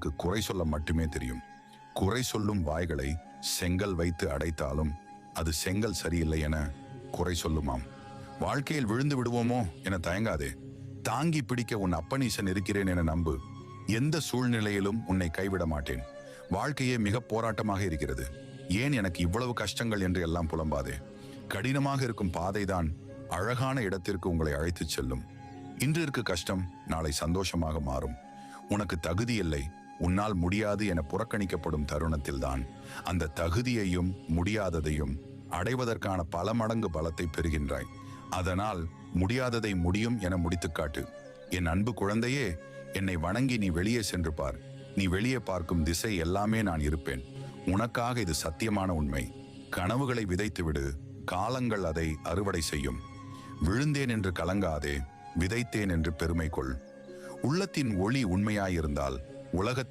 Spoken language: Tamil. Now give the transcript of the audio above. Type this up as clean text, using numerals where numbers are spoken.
குறை சொல்ல மட்டுமே தெரியும். குறை சொல்லும் வாய்களை செங்கல் வைத்து அடைத்தாலும் அது செங்கல் சரியில்லை என குறை சொல்லுமாம். வாழ்க்கையில் விழுந்து விடுவோமோ என தயங்காதே. தாங்கி பிடிக்க உன் அப்பனீசன் இருக்கிறேன் என நம்பு. எந்த சூழ்நிலையிலும் உன்னை கைவிட மாட்டேன். வாழ்க்கையே மிக போராட்டமாக இருக்கிறது. ஏன் எனக்கு இவ்வளவு கஷ்டங்கள் என்று எல்லாம் புலம்பாதே. கடினமாக இருக்கும் பாதைதான் அழகான இடத்திற்கு உங்களை அழைத்துச் செல்லும். இன்று இருக்க கஷ்டம் நாளை சந்தோஷமாக மாறும். உனக்கு தகுதி இல்லை, உன்னால் முடியாது என புறக்கணிக்கப்படும் தருணத்தில்தான் அந்த தகுதியையும் முடியாததையும் அடைவதற்கான பல மடங்கு பலத்தை பெறுகின்றாய். அதனால் முடியாததை முடியும் என முடித்துக் காட்டு. என் அன்பு குழந்தையே, என்னை வணங்கி நீ வெளியே சென்று பார். நீ வெளியே பார்க்கும் திசை எல்லாமே நான் இருப்பேன். உனக்காக இது சத்தியமான உண்மை. கனவுகளை விதைத்துவிடு, காலங்கள் அதை அறுவடை செய்யும். விழுந்தேன் என்று கலங்காதே, விதைத்தேன் என்று பெருமை கொள். உள்ளத்தின் ஒளி உண்மையாயிருந்தால் உலகத்தின்